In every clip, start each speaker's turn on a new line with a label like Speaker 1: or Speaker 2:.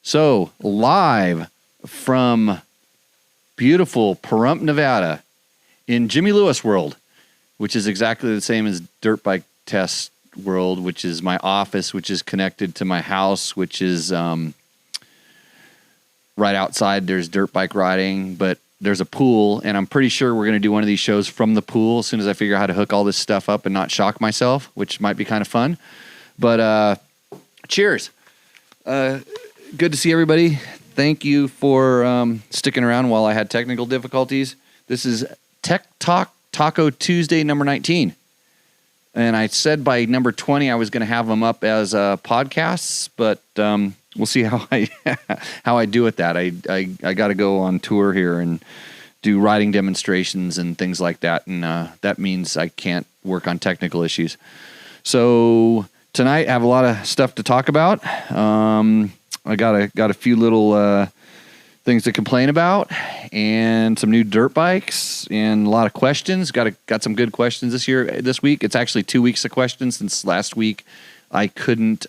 Speaker 1: So, live from beautiful Pahrump, Nevada, in Jimmy Lewis World, which is exactly the same as Dirt Bike Test World, which is my office, which is connected to my house, which is right outside. There's dirt bike riding, but there's a pool, and I'm pretty sure we're going to do one of these shows from the pool as soon as I figure out how to hook all this stuff up and not shock myself, which might be kind of fun. But cheers. Good to see everybody. Thank you for sticking around while I had technical difficulties. This is Tech Talk Taco Tuesday number 19. And I said by number 20 I was going to have them up as podcasts, but we'll see how I do with that. I got to go on tour here and do riding demonstrations and things like that, and that means I can't work on technical issues. So tonight I have a lot of stuff to talk about. I got a few little things to complain about, and some new dirt bikes, and a lot of questions. Got some good questions this week. It's actually 2 weeks of questions, since last week I couldn't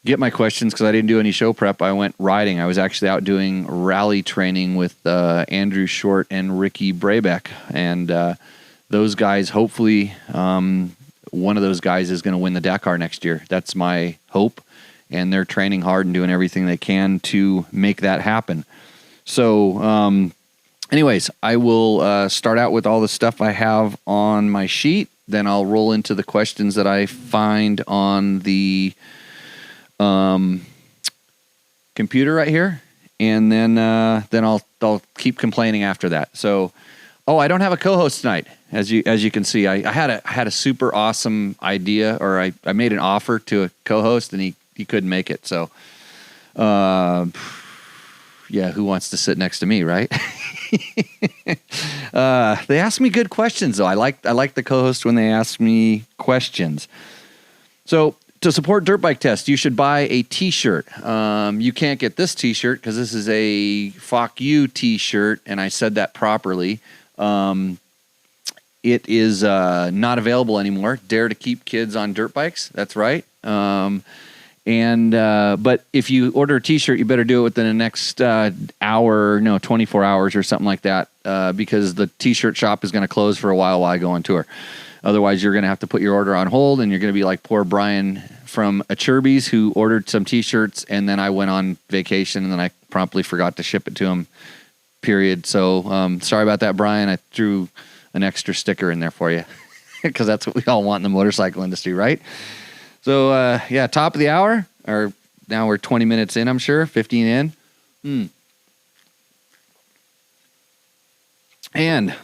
Speaker 1: get my questions because I didn't do any show prep. I went riding. I was actually out doing rally training with Andrew Short and Ricky Brabeck, and those guys, hopefully one of those guys is going to win the Dakar next year. That's my hope. And they're training hard and doing everything they can to make that happen. So, anyways, I will start out with all the stuff I have on my sheet. Then I'll roll into the questions that I find on the computer right here, and then I'll keep complaining after that. So, I don't have a co-host tonight, as you can see. I had a super awesome idea, or I made an offer to a co-host, and he couldn't make it. So, yeah, who wants to sit next to me, right? They ask me good questions, though. I like the co-host when they ask me questions. So, to support Dirt Bike Test, you should buy a T-shirt. You can't get this T-shirt because this is a "fuck you" T-shirt, and I said that properly. It is not available anymore. Dare to keep kids on dirt bikes. That's right. But if you order a T-shirt, you better do it within the next 24 hours or something like that, because the T-shirt shop is going to close for a while I go on tour. Otherwise, you're going to have to put your order on hold, and you're going to be like poor Brian from Achirby's, who ordered some T-shirts, and then I went on vacation, and then I promptly forgot to ship it to him, period. So sorry about that, Brian. I threw an extra sticker in there for you, because that's what we all want in the motorcycle industry, right? So, yeah, top of the hour, or now we're 20 minutes in, I'm sure, 15 in. And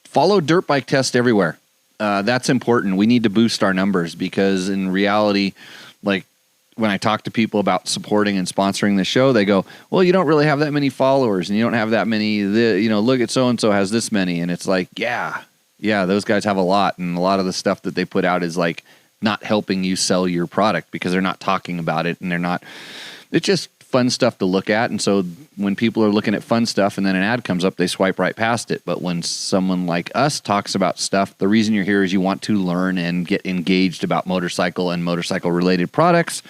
Speaker 1: follow Dirt Bike Test everywhere. That's important. We need to boost our numbers, because in reality, like when I talk to people about supporting and sponsoring the show, they go, well, you don't really have that many followers, and you don't have that many, look at so-and-so has this many. And it's like, yeah, those guys have a lot, and a lot of the stuff that they put out is like not helping you sell your product, because they're not talking about it, and it's just fun stuff to look at. And so when people are looking at fun stuff and then an ad comes up, they swipe right past it. But when someone like us talks about stuff, the reason you're here is you want to learn and get engaged about motorcycle and motorcycle related products.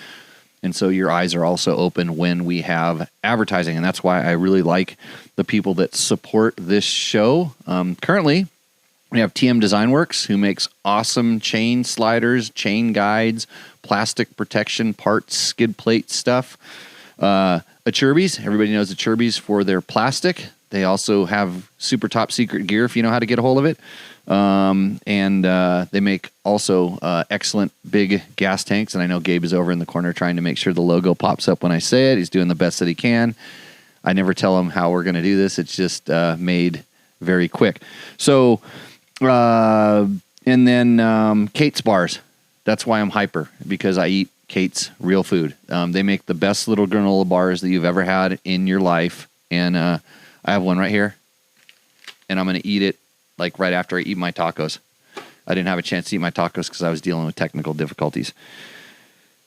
Speaker 1: And so your eyes are also open when we have advertising. And that's why I really like the people that support this show. Currently, we have TM Design Works, who makes awesome chain sliders, chain guides, plastic protection parts, skid plate stuff. Achirby's, everybody knows Achirby's for their plastic. They also have super top secret gear if you know how to get a hold of it. And they make also excellent big gas tanks. And I know Gabe is over in the corner trying to make sure the logo pops up when I say it. He's doing the best that he can. I never tell him how we're going to do this. It's just made very quick. So, and then Kate's Bars. That's why I'm hyper, because I eat Kate's real food. They make the best little granola bars that you've ever had in your life. And I have one right here. And I'm going to eat it like right after I eat my tacos. I didn't have a chance to eat my tacos because I was dealing with technical difficulties.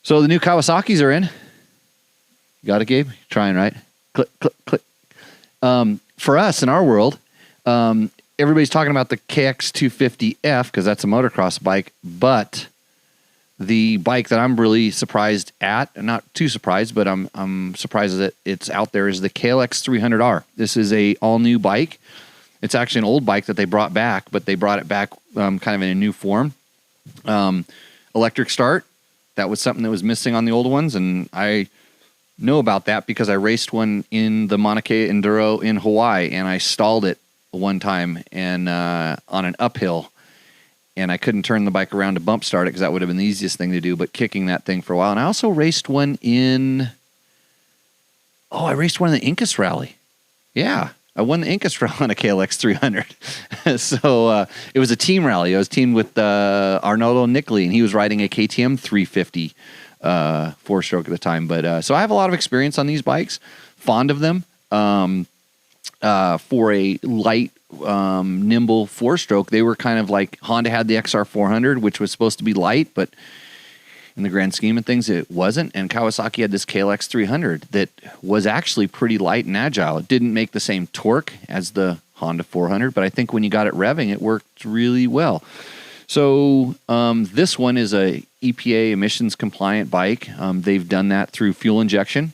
Speaker 1: So the new Kawasaki's are in. You got it, Gabe? You're trying, right? Click, click, click. For us in our world, everybody's talking about the KX250F because that's a motocross bike, but The bike that I'm really surprised at, not too surprised, but I'm surprised that it's out there, is the KLX 300R. This is a all-new bike. It's actually an old bike that they brought back, but they brought it back kind of in a new form. Electric start. That was something that was missing on the old ones, and I know about that because I raced one in the Mauna Kea Enduro in Hawaii, and I stalled it one time and on an uphill. And I couldn't turn the bike around to bump start it because that would have been the easiest thing to do, but kicking that thing for a while. And I also raced one in the Incas Rally. Yeah, I won the Incas Rally on a KLX 300. So it was a team rally. I was teamed with Arnoldo Nicoli, and he was riding a KTM 350 four-stroke at the time. But so I have a lot of experience on these bikes, fond of them. For a light, nimble four-stroke, they were kind of like Honda had the XR 400, which was supposed to be light, but in the grand scheme of things, it wasn't. And Kawasaki had this KLX 300 that was actually pretty light and agile. It didn't make the same torque as the Honda 400, but I think when you got it revving, it worked really well. So this one is a EPA emissions compliant bike. They've done that through fuel injection.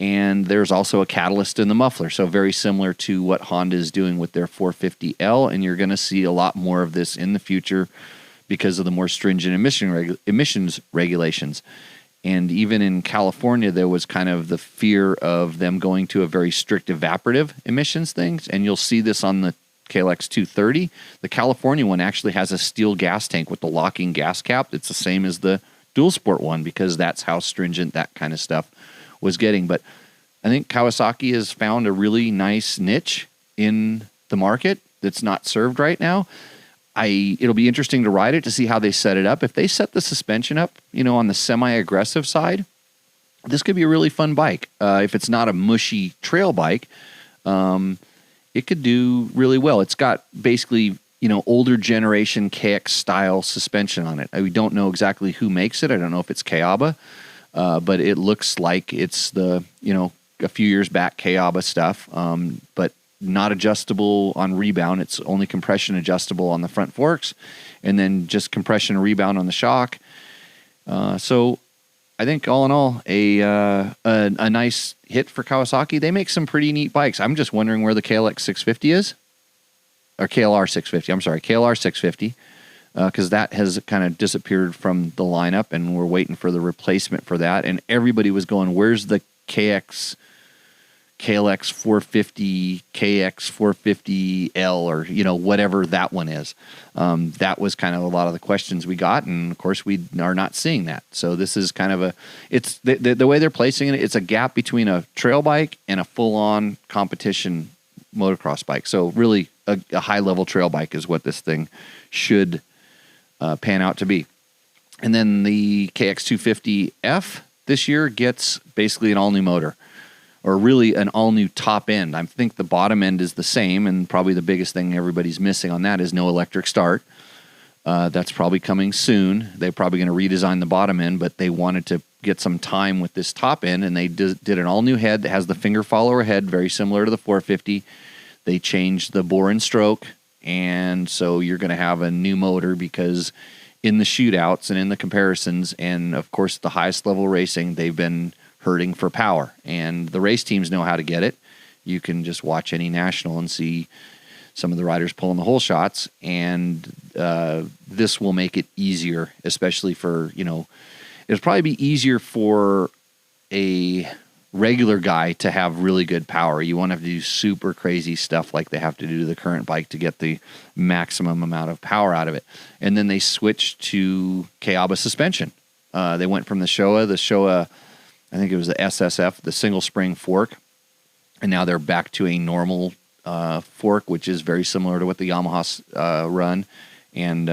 Speaker 1: And there's also a catalyst in the muffler, so very similar to what Honda is doing with their 450L, and you're going to see a lot more of this in the future because of the more stringent emissions regulations. And even in California, there was kind of the fear of them going to a very strict evaporative emissions things, and you'll see this on the KLX 230. The California one actually has a steel gas tank with the locking gas cap. It's the same as the dual sport one because that's how stringent that kind of stuff was getting. But I think Kawasaki has found a really nice niche in the market that's not served right now. It'll be interesting to ride it to see how they set it up. If they set the suspension up, on the semi-aggressive side, this could be a really fun bike. If it's not a mushy trail bike, it could do really well. It's got basically, older generation KX style suspension on it. We don't know exactly who makes it. I don't know if it's Kayaba. But it looks like it's the, a few years back Kayaba stuff, but not adjustable on rebound. It's only compression adjustable on the front forks, and then just compression and rebound on the shock. So I think all in all, a nice hit for Kawasaki. They make some pretty neat bikes. I'm just wondering where the KLX 650 is, or KLR 650. I'm sorry, KLR 650. Because that has kind of disappeared from the lineup, and we're waiting for the replacement for that. And everybody was going, where's the KLX 450, KX 450L, or, whatever that one is. That was kind of a lot of the questions we got, and of course we are not seeing that. So this is kind of it's the way they're placing it, it's a gap between a trail bike and a full-on competition motocross bike. So really a high-level trail bike is what this thing should pan out to be. And then the KX250F this year gets basically an all-new motor, or really an all-new top end. I think the bottom end is the same, and probably the biggest thing everybody's missing on that is no electric start. That's probably coming soon. They're probably going to redesign the bottom end, but they wanted to get some time with this top end, and they did an all-new head that has the finger follower head, very similar to the 450. They changed the bore and stroke, and so you're going to have a new motor because in the shootouts and in the comparisons and, of course, the highest level racing, they've been hurting for power. And the race teams know how to get it. You can just watch any national and see some of the riders pulling the whole shots. And this will make it easier, especially for, it'll probably be easier for a regular guy to have really good power. You won't have to do super crazy stuff like they have to do to the current bike to get the maximum amount of power out of it. And then they switched to Kayaba suspension. They went from the Showa, I think it was the SSF, the single spring fork, and now they're back to a normal fork, which is very similar to what the Yamahas run. And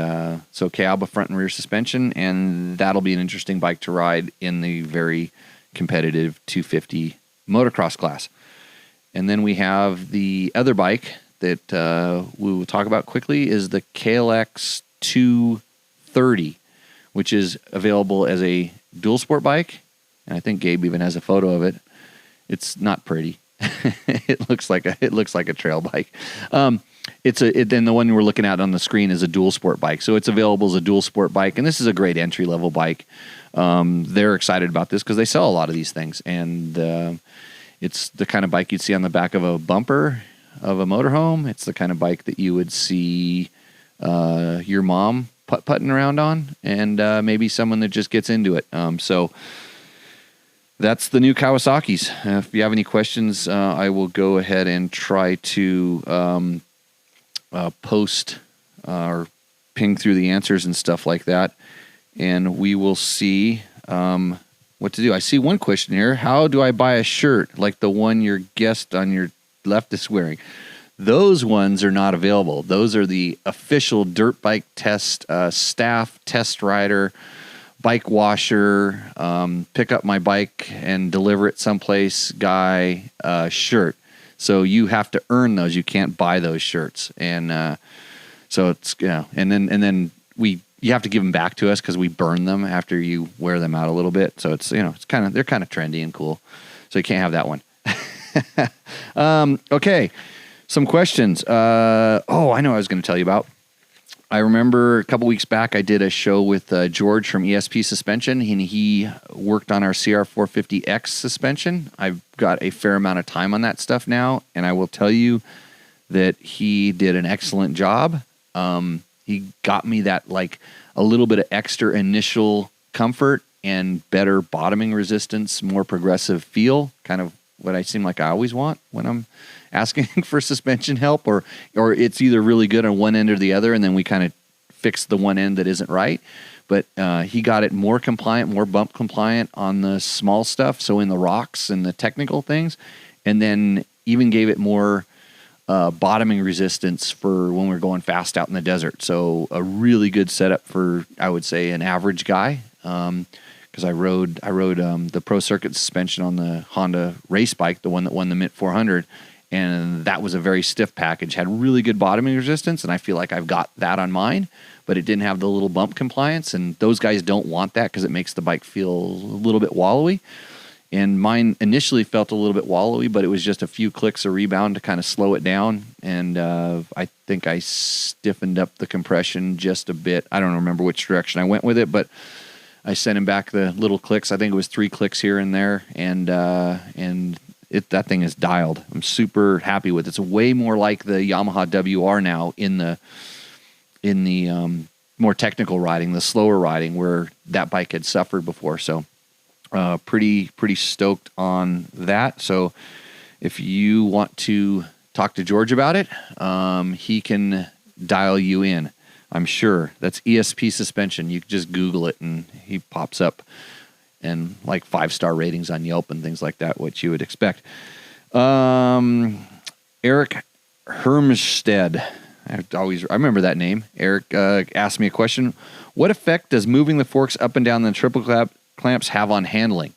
Speaker 1: so Kayaba front and rear suspension, and that'll be an interesting bike to ride in the very competitive 250 motocross class. And then we have the other bike that we will talk about quickly is the KLX 230, which is available as a dual sport bike. And I think Gabe even has a photo of it. It's not pretty. It looks like a trail bike. Then the one we're looking at on the screen is a dual sport bike. So it's available as a dual sport bike. And this is a great entry level bike. They're excited about this because they sell a lot of these things. And it's the kind of bike you'd see on the back of a bumper of a motorhome. It's the kind of bike that you would see your mom putt-putting around on, and maybe someone that just gets into it. So that's the new Kawasaki's. If you have any questions, I will go ahead and try to post or ping through the answers and stuff like that, and we will see what to do. I see one question here. How do I buy a shirt like the one your guest on your left is wearing? Those ones are not available. Those are the official Dirt Bike Test staff, test rider, bike washer, pick up my bike and deliver it someplace guy shirt. So you have to earn those. You can't buy those shirts. And so it's, and then you have to give them back to us because we burn them after you wear them out a little bit. So it's, they're kind of trendy and cool. So you can't have that one. Okay. Some questions. I know what I was going to tell you about. I remember a couple weeks back, I did a show with George from ESP Suspension, and he worked on our CR450X suspension. I've got a fair amount of time on that stuff now, and I will tell you that he did an excellent job. He got me that like a little bit of extra initial comfort and better bottoming resistance, more progressive feel, kind of what I seem like I always want when I'm asking for suspension help, or it's either really good on one end or the other, and then we kind of fix the one end that isn't right. But he got it more compliant, more bump compliant on the small stuff, so in the rocks and the technical things, and then even gave it more bottoming resistance for when we're going fast out in the desert. So a really good setup for, I would say, an average guy. Because I rode the Pro Circuit suspension on the Honda race bike, the one that won the Mint 400, and that was a very stiff package, had really good bottoming resistance, and I feel like I've got that on mine, but it didn't have the little bump compliance, and those guys don't want that because it makes the bike feel a little bit wallowy. And mine initially felt a little bit wallowy, but it was just a few clicks of rebound to kind of slow it down, and I think I stiffened up the compression just a bit. I don't remember which direction I went with it, but I sent him back the little clicks. I think it was 3 clicks here and there, and that thing is dialed. I'm super happy with it. It's way more like the Yamaha WR now in the more technical riding, the slower riding, where that bike had suffered before. So pretty stoked on that. So if you want to talk to George about it, he can dial you in. I'm sure. That's ESP Suspension. You can just Google it and he pops up, and like 5-star ratings on Yelp and things like that, what you would expect. Eric Hermstead. I remember that name. Eric asked me a question. What effect does moving the forks up and down the triple clamps have on handling?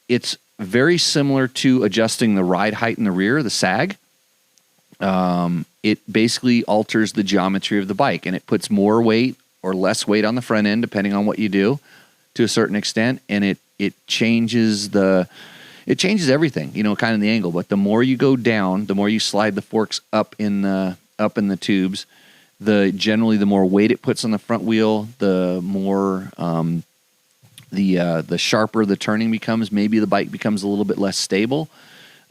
Speaker 1: It's very similar to adjusting the ride height in the rear, the sag. It basically alters the geometry of the bike, and it puts more weight or less weight on the front end, depending on what you do, to a certain extent, and it changes everything, kind of the angle. But the more you go down, the more you slide the forks up in the tubes, generally the more weight it puts on the front wheel, the more the sharper the turning becomes. Maybe the bike becomes a little bit less stable.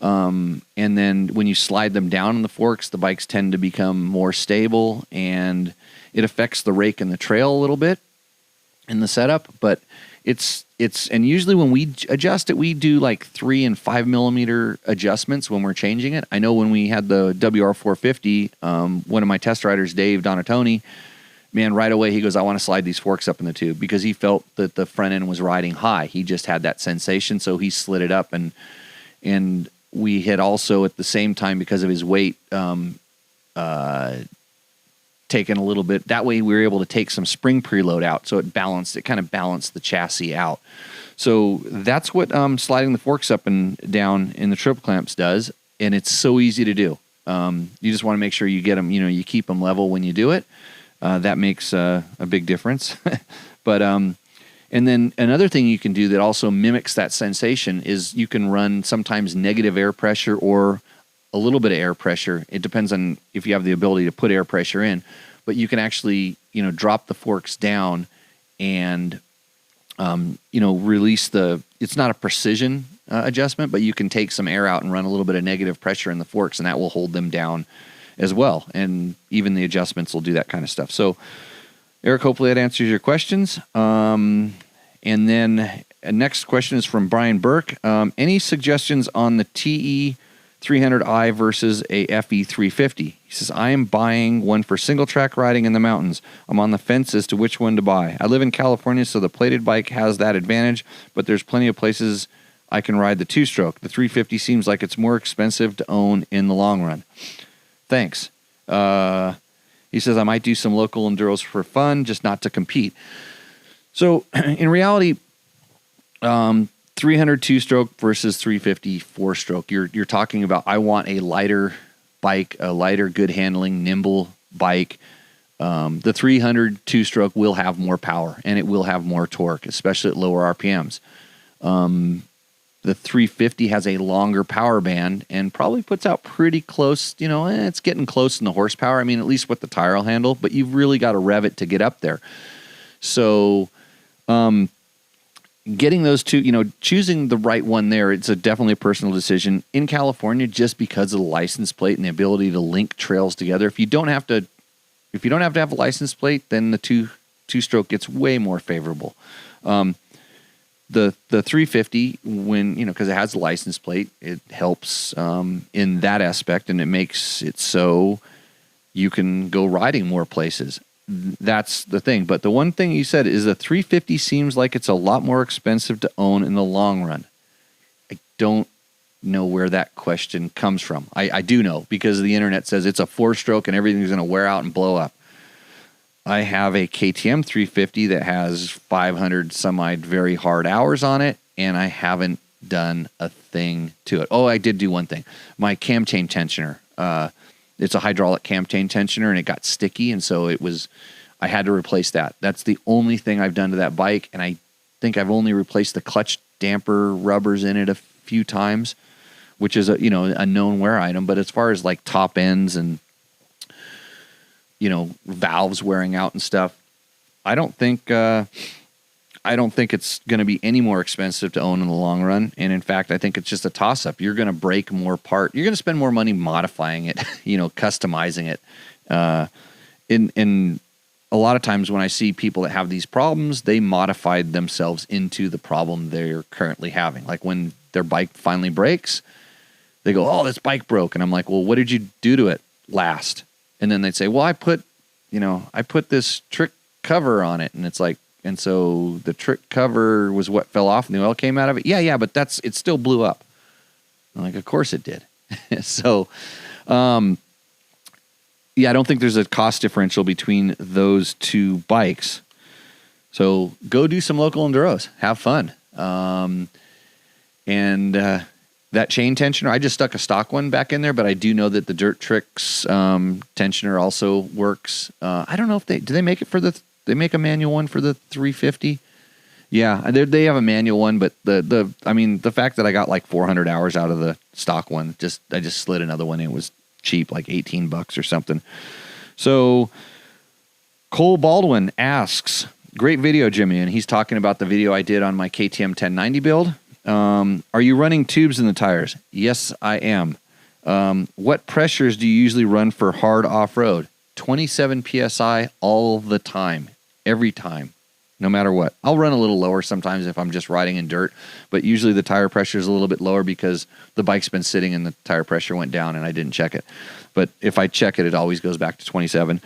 Speaker 1: And then when you slide them down on the forks, the bikes tend to become more stable, and it affects the rake and the trail a little bit in the setup. But and usually when we adjust it, we do like 3 and 5 millimeter adjustments when we're changing it. I know when we had the WR450, one of my test riders, Dave Donatoni, man, right away he goes, I want to slide these forks up in the tube, because he felt that the front end was riding high. He just had that sensation, so he slid it up, and we had also at the same time, because of his weight, taken a little bit. That way we were able to take some spring preload out, so it kind of balanced the chassis out. So that's what sliding the forks up and down in the triple clamps does, and it's so easy to do. You just want to make sure you get them, you keep them level when you do it. That makes a big difference. But and then another thing you can do that also mimics that sensation is you can run sometimes negative air pressure or a little bit of air pressure. It depends on if you have the ability to put air pressure in, but you can actually, drop the forks down and, release it's not a precision adjustment, but you can take some air out and run a little bit of negative pressure in the forks, and that will hold them down as well. And even the adjustments will do that kind of stuff. So, Eric, hopefully that answers your questions. And then next question is from Brian Burke. Any suggestions on the TE 300i versus a FE 350? He says, I am buying one for single track riding in the mountains. I'm on the fence as to which one to buy. I live in California, so the plated bike has that advantage, but there's plenty of places I can ride the two-stroke. The 350 seems like it's more expensive to own in the long run. Thanks. He says, I might do some local enduros for fun, just not to compete. So in reality, 300 two-stroke versus 350 four-stroke. You're talking about, I want a lighter bike, a lighter, good handling, nimble bike. The 300 two-stroke will have more power and it will have more torque, especially at lower RPMs. The 350 has a longer power band and probably puts out pretty close, it's getting close in the horsepower. I mean, at least with the tire handle, but you've really got to rev it to get up there. So, getting those two, choosing the right one there, it's definitely a personal decision. In California, just because of the license plate and the ability to link trails together, if you don't have to have a license plate, then the two-stroke gets way more favorable. The 350, when, because it has a license plate, it helps in that aspect, and it makes it so you can go riding more places. That's the thing. But the one thing you said is the 350 seems like it's a lot more expensive to own in the long run. I don't know where that question comes from. I do know, because the internet says it's a four-stroke and everything's going to wear out and blow up. I have a KTM 350 that has 500 some odd very hard hours on it, and I haven't done a thing to it. Oh, I did do one thing. My cam chain tensioner. It's a hydraulic cam chain tensioner, and it got sticky, and so I had to replace that. That's the only thing I've done to that bike, and I think I've only replaced the clutch damper rubbers in it a few times, which is a known wear item. But as far as like top ends and valves wearing out and stuff, I don't think it's going to be any more expensive to own in the long run. And in fact, I think it's just a toss-up. You're going to break more part. You're going to spend more money modifying it, customizing it. In a lot of times when I see people that have these problems, they modified themselves into the problem they're currently having. Like when their bike finally breaks, they go, "Oh, this bike broke," and I'm like, "Well, what did you do to it last?" And then they'd say, "Well, I put this trick cover on it," and it's like. And so the trick cover was what fell off and the oil came out of it. Yeah, but it still blew up. I'm like, of course it did. So, I don't think there's a cost differential between those two bikes. So go do some local enduros, have fun. That chain tensioner, I just stuck a stock one back in there, but I do know that the Dirt Tricks tensioner also works. I don't know if do they make it for they make a manual one for the 350? Yeah, they have a manual one, but the fact that I got like 400 hours out of the stock one, I just slid another one in. It was cheap, like $18 or something. So Cole Baldwin asks, great video, Jimmy, and he's talking about the video I did on my KTM 1090 build. Are you running tubes in the tires? Yes, I am. What pressures do you usually run for hard off-road? 27 PSI all the time, every time, no matter what. I'll run a little lower sometimes if I'm just riding in dirt, but usually the tire pressure is a little bit lower because the bike's been sitting and the tire pressure went down and I didn't check it. But if I check it, it always goes back to 27.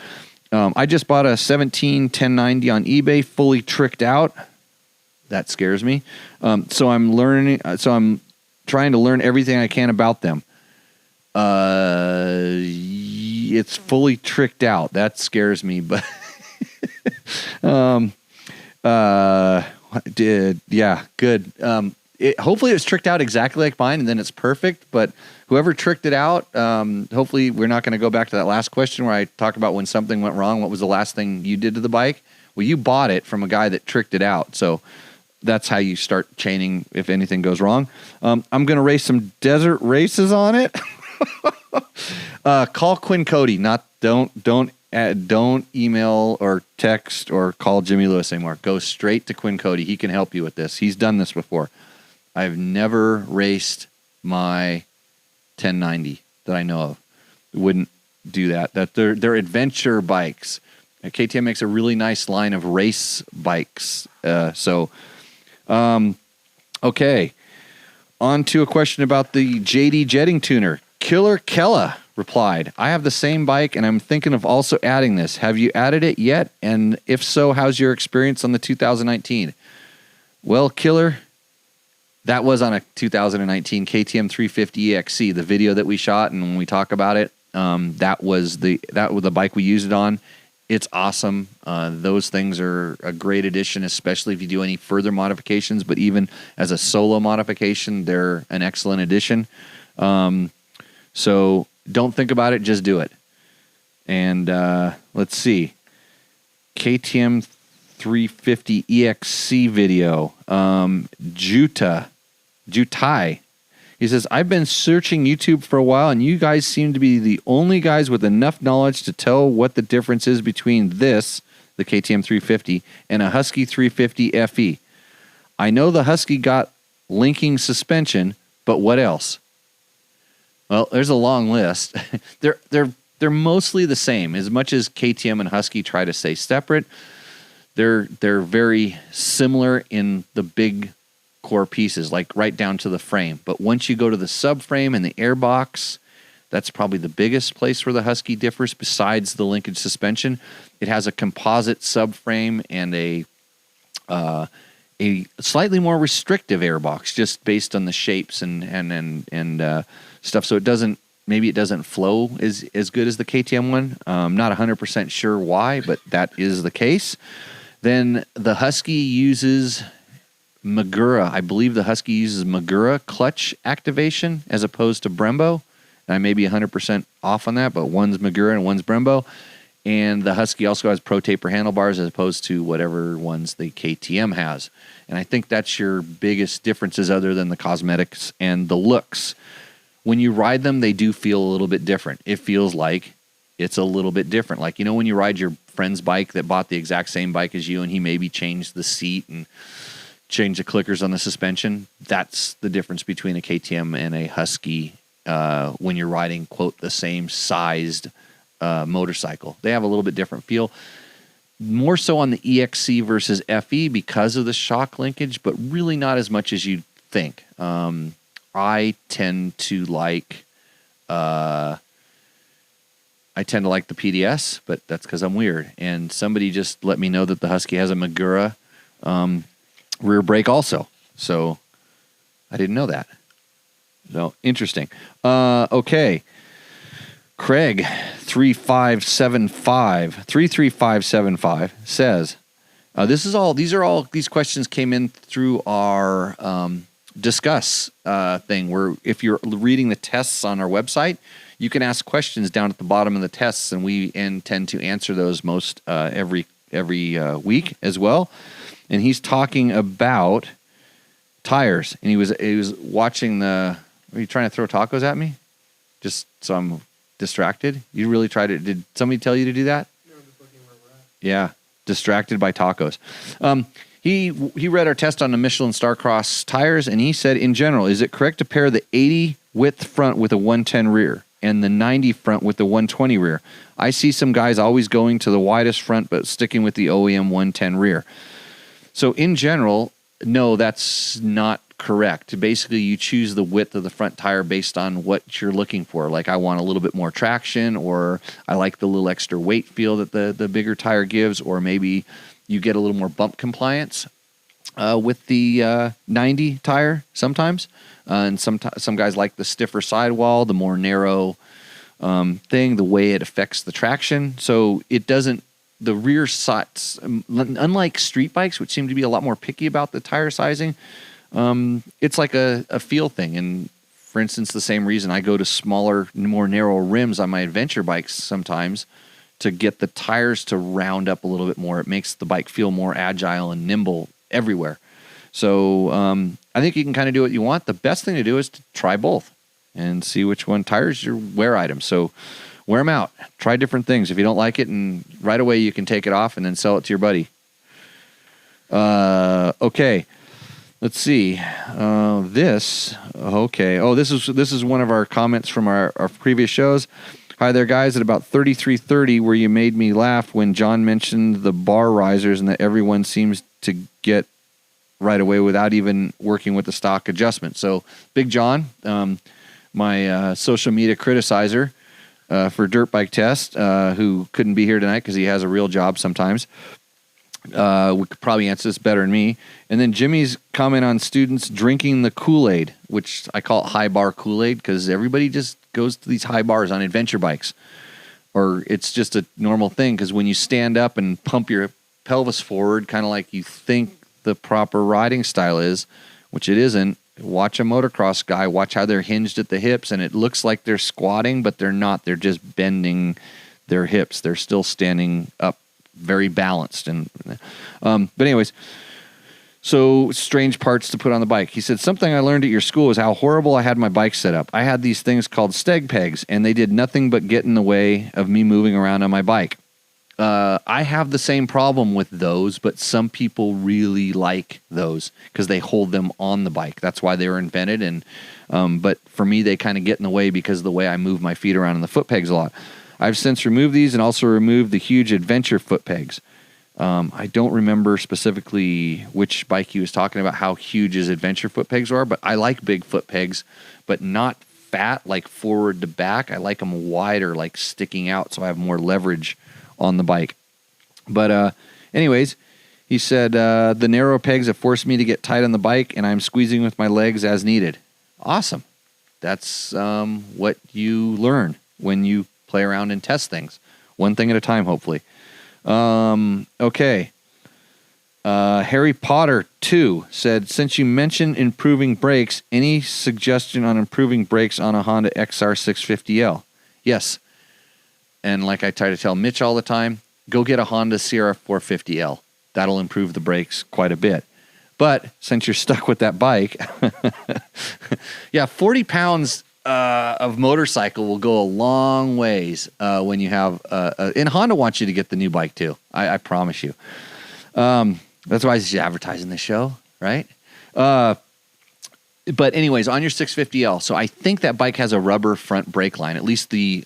Speaker 1: I just bought a 17 1090 on eBay, fully tricked out. That scares me. So I'm trying to learn everything I can about them. It's fully tricked out. That scares me, but good. Hopefully it's tricked out exactly like mine and then it's perfect, but whoever tricked it out, hopefully we're not going to go back to that last question where I talked about when something went wrong. What was the last thing you did to the bike? Well, you bought it from a guy that tricked it out. So that's how you start chaining if anything goes wrong. I'm going to race some desert races on it. Call Quinn Cody. Don't email or text or call Jimmy Lewis anymore. Go straight to Quinn Cody. He can help you with this. He's done this before. I've never raced my 1090 that I know of. Wouldn't do that. They're adventure bikes. KTM makes a really nice line of race bikes. Okay. On to a question about the JD jetting tuner. Killer Kella replied, I have the same bike and I'm thinking of also adding this. Have you added it yet? And if so, how's your experience on the 2019? Well, Killer, that was on a 2019 KTM 350 EXC, the video that we shot. And when we talk about it, that was the bike we used it on. It's awesome. Those things are a great addition, especially if you do any further modifications. But even as a solo modification, they're an excellent addition. So don't think about it, just do it. And let's see. KTM 350 EXC video. Jutai. He says, I've been searching YouTube for a while, and you guys seem to be the only guys with enough knowledge to tell what the difference is between this, the KTM 350, and a Husky 350 FE. I know the Husky got linking suspension, but what else? Well, there's a long list. They're mostly the same. As much as KTM and Husky try to stay separate, they're very similar in the big core pieces, like right down to the frame. But once you go to the subframe and the airbox, that's probably the biggest place where the Husky differs besides the linkage suspension. It has a composite subframe and a slightly more restrictive airbox just based on the shapes and stuff. So it doesn't flow as good as the KTM one. I'm not 100% sure why, but that is the case. Then the Husky uses Magura. I believe the Husky uses Magura clutch activation as opposed to Brembo. And I may be 100% off on that, but one's Magura and one's Brembo. And the Husky also has Pro Taper handlebars as opposed to whatever ones the KTM has. And I think that's your biggest differences other than the cosmetics and the looks. When you ride them, they do feel a little bit different. It feels like it's a little bit different. Like, you know, when you ride your friend's bike that bought the exact same bike as you and he maybe changed the seat and change the clickers on the suspension. That's the difference between a KTM and a Husky when you're riding, quote, the same sized motorcycle. They have a little bit different feel. More so on the EXC versus FE because of the shock linkage, but really not as much as you'd think. I tend to like the PDS, but that's because I'm weird. And somebody just let me know that the Husky has a Magura rear brake also. So I didn't know that. So interesting. Okay. Craig 33575 says, these questions came in through our discuss thing where if you're reading the tests on our website, you can ask questions down at the bottom of the tests, and we intend to answer those most every week as well. And he's talking about tires, and he was watching the. Are you trying to throw tacos at me? Just so I'm distracted. You really tried to? Did somebody tell you to do that? No, I'm just looking where we're at. Yeah, distracted by tacos. He read our test on the Michelin Starcross tires, and he said, in general, is it correct to pair the 80 width front with a 110 rear and the 90 front with the 120 rear? I see some guys always going to the widest front but sticking with the OEM 110 rear. So in general, no, that's not correct. Basically, you choose the width of the front tire based on what you're looking for. Like, I want a little bit more traction, or I like the little extra weight feel that the bigger tire gives, or maybe you get a little more bump compliance with the 90 tire sometimes. And some guys like the stiffer sidewall, the more narrow thing, the way it affects the traction. So it doesn't, the rear sides, unlike street bikes, which seem to be a lot more picky about the tire sizing, it's like a feel thing. And for instance, the same reason I go to smaller, more narrow rims on my adventure bikes sometimes to get the tires to round up a little bit more. It makes the bike feel more agile and nimble everywhere. So I think you can kind of do what you want. The best thing to do is to try both and see which one. Tires your wear item, so wear them out. Try different things. If you don't like it, and right away you can take it off and then sell it to your buddy. Okay. Let's see. This is one of our comments from our previous shows. Hi there, guys. At about 33:30, where you made me laugh when John mentioned the bar risers and that everyone seems to get right away without even working with the stock adjustment. So, Big John, my social media criticizer for Dirt Bike Test, who couldn't be here tonight because he has a real job sometimes. Could probably answer this better than me. And then Jimmy's comment on students drinking the Kool-Aid, which I call it high bar Kool-Aid because everybody just goes to these high bars on adventure bikes. Or it's just a normal thing because when you stand up and pump your pelvis forward, kind of like you think the proper riding style is, which it isn't. Watch a motocross guy, watch how they're hinged at the hips, and it looks like they're squatting, but they're not. They're just bending their hips. They're still standing up very balanced. And but anyways, so strange parts to put on the bike. He said, something I learned at your school is how horrible I had my bike set up. I had these things called steg pegs, and they did nothing but get in the way of me moving around on my bike. I have the same problem with those, but some people really like those because they hold them on the bike. That's why they were invented. And but for me, they kind of get in the way because of the way I move my feet around in the foot pegs a lot. I've since removed these and also removed the huge adventure foot pegs. I don't remember specifically which bike he was talking about, how huge his adventure foot pegs are, but I like big foot pegs, but not fat, like forward to back. I like them wider, like sticking out, so I have more leverage on the bike. But anyways, he said, the narrow pegs have forced me to get tight on the bike, and I'm squeezing with my legs as needed. Awesome. That's what you learn when you play around and test things. One thing at a time, hopefully. Okay. Harry Potter 2 said, since you mentioned improving brakes, any suggestion on improving brakes on a Honda XR650L? Yes. And like I try to tell Mitch all the time, go get a Honda Sierra 450L. That'll improve the brakes quite a bit. But since you're stuck with that bike, 40 pounds of motorcycle will go a long ways when you have... and Honda wants you to get the new bike too. I promise you. That's why he's advertising the show, right? But anyways, on your 650L, so I think that bike has a rubber front brake line. At least the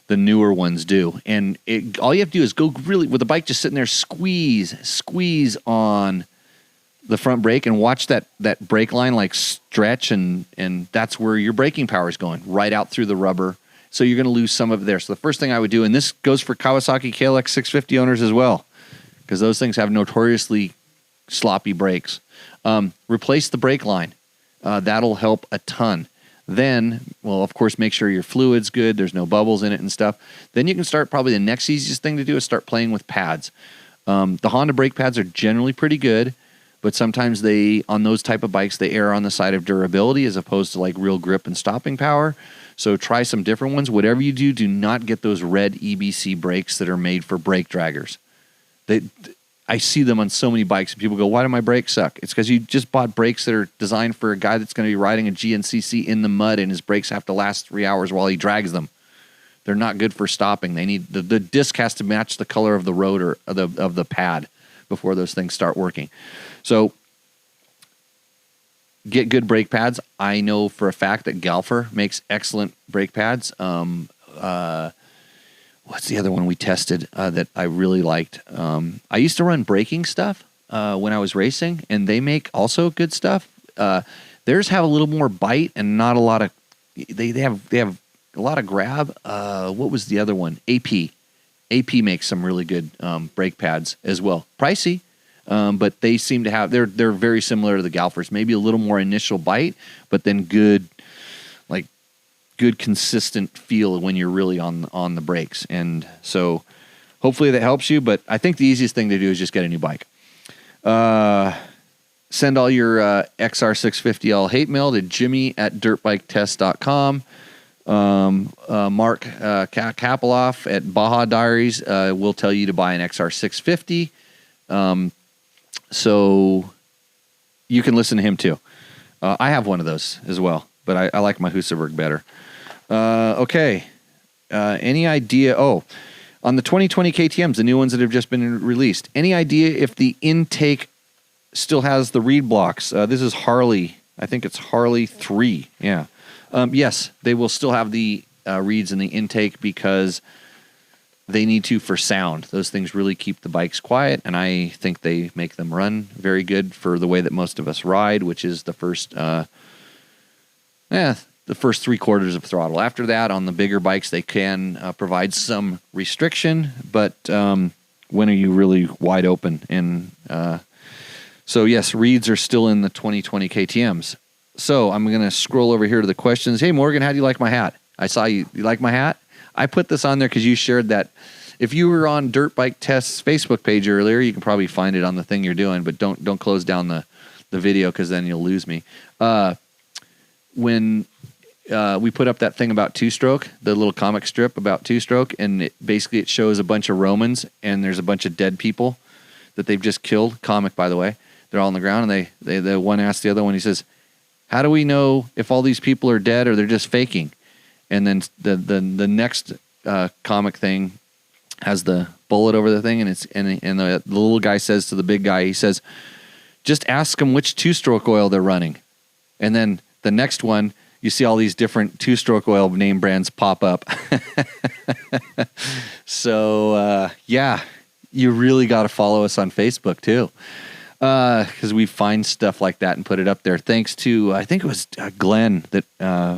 Speaker 1: newer ones do. And all you have to do is go really, with the bike just sitting there, squeeze on the front brake and watch that brake line like stretch, and that's where your braking power is going, right out through the rubber. So you're going to lose some of it there. So the first thing I would do, and this goes for Kawasaki KLX 650 owners as well, because those things have notoriously sloppy brakes. Replace the brake line. That'll help a ton. Then, well, of course, make sure your fluid's good, there's no bubbles in it and stuff. Then you can start, probably the next easiest thing to do is start playing with pads. The Honda brake pads are generally pretty good, but sometimes on those type of bikes, they err on the side of durability as opposed to like real grip and stopping power. So try some different ones. Whatever you do, do not get those red EBC brakes that are made for brake draggers. I see them on so many bikes, and people go, why do my brakes suck? It's because you just bought brakes that are designed for a guy that's going to be riding a GNCC in the mud, and his brakes have to last 3 hours while he drags them. They're not good for stopping. They need the disc has to match the color of the rotor of the pad before those things start working. So get good brake pads. I know for a fact that Galfer makes excellent brake pads. What's the other one we tested that I really liked? I used to run braking stuff when I was racing, and they make also good stuff. Theirs have a little more bite and not a lot of. They have a lot of grab. What was the other one? AP makes some really good brake pads as well. Pricey, but they seem to have. They're very similar to the Galfers. Maybe a little more initial bite, but then good consistent feel when you're really on the brakes. And so hopefully that helps you, but I think the easiest thing to do is just get a new bike. Send all your XR650L hate mail to jimmy@dirtbiketest.com. Mark Kapeloff at Baja Diaries will tell you to buy an XR650. So you can listen to him too. I have one of those as well. but I like my Husaberg better. Okay. Any idea? Oh, on the 2020 KTMs, the new ones that have just been released, any idea if the intake still has the reed blocks? This is Harley. I think it's Harley 3. Yeah. Yes, they will still have the reeds in the intake because they need to for sound. Those things really keep the bikes quiet, and I think they make them run very good for the way that most of us ride, which is the first 3/4 of throttle. After that, on the bigger bikes, they can provide some restriction, but when are you really wide open? And so, yes, reeds are still in the 2020 KTMs. So I'm going to scroll over here to the questions. Hey, Morgan, how do you like my hat? I saw you. You like my hat? I put this on there because you shared that. If you were on Dirt Bike Test's Facebook page earlier, you can probably find it on the thing you're doing, but don't close down the video because then you'll lose me. When we put up that thing about two-stroke, the little comic strip about two-stroke, and it shows a bunch of Romans, and there's a bunch of dead people that they've just killed. Comic, by the way. They're all on the ground, and the one asks the other one, he says, how do we know if all these people are dead or they're just faking? And then the next comic thing has the bullet over the thing, and the little guy says to the big guy, he says, just ask them which two-stroke oil they're running. And then the next one, you see all these different two-stroke oil name brands pop up. So, yeah, you really got to follow us on Facebook, too, because we find stuff like that and put it up there. Thanks to, I think it was Glenn that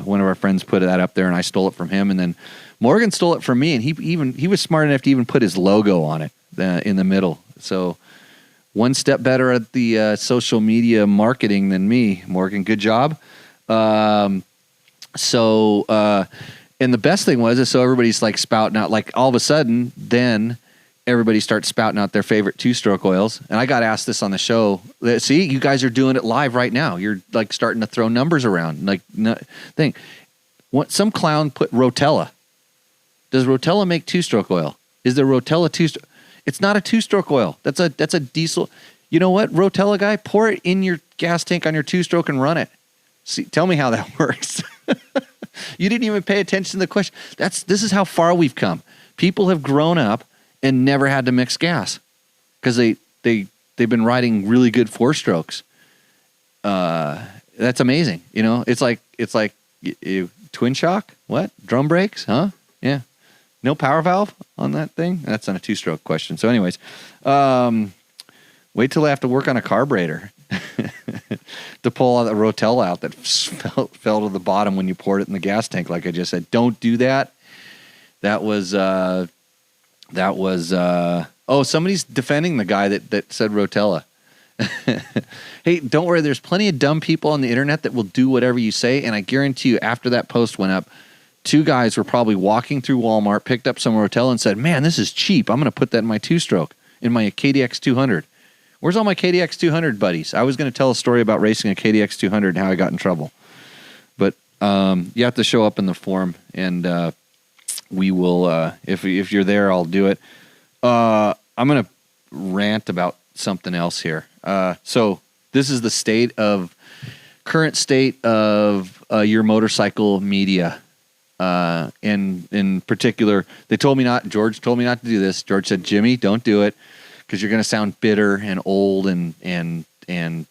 Speaker 1: one of our friends put that up there, and I stole it from him. And then Morgan stole it from me, and he was smart enough to even put his logo on it in the middle. So one step better at the social media marketing than me, Morgan. Good job. And the best thing was, so everybody's like spouting out, like all of a sudden, then everybody starts spouting out their favorite two-stroke oils. And I got asked this on the show. See, you guys are doing it live right now. You're like starting to throw numbers around. Like, some clown put Rotella. Does Rotella make two-stroke oil? Is there Rotella two-stroke? It's not a two-stroke oil. That's a diesel. You know what, Rotella guy? Pour it in your gas tank on your two-stroke and run it. See, tell me how that works. You didn't even pay attention to the question. This is how far we've come. People have grown up and never had to mix gas because they've been riding really good four-strokes. That's amazing. You know, it's like twin shock. What? Drum brakes? Huh? Yeah. No power valve on that thing? That's not a two-stroke question. So anyways, wait till I have to work on a carburetor to pull all the Rotella out that fell to the bottom when you poured it in the gas tank, like I just said. Don't do that. That was somebody's defending the guy that said Rotella. Hey, don't worry. There's plenty of dumb people on the internet that will do whatever you say, and I guarantee you after that post went up, 2 guys were probably walking through Walmart, picked up some Rotella and said, man, this is cheap. I'm going to put that in my two-stroke, in my KDX 200. Where's all my KDX 200 buddies? I was going to tell a story about racing a KDX 200 and how I got in trouble. But you have to show up in the forum, and we will, if you're there, I'll do it. I'm going to rant about something else here. So this is the current state of your motorcycle media. And in particular, George told me not to do this. George said, Jimmy, don't do it because you're going to sound bitter and old and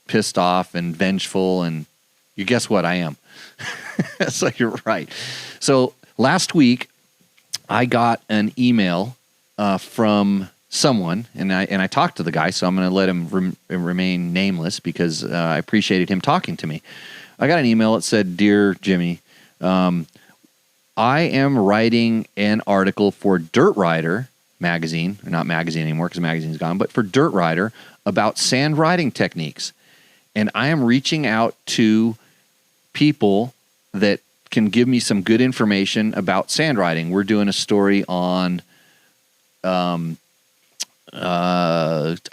Speaker 1: pissed off and vengeful. And you guess what? I am. So you're right. So last week I got an email from someone, and I talked to the guy, so I'm going to let him remain nameless because I appreciated him talking to me. I got an email that said, Dear Jimmy, I am writing an article for Dirt Rider magazine, or not magazine anymore because magazine's gone, but for Dirt Rider about sand riding techniques. And I am reaching out to people that can give me some good information about sand riding. We're doing a story on, I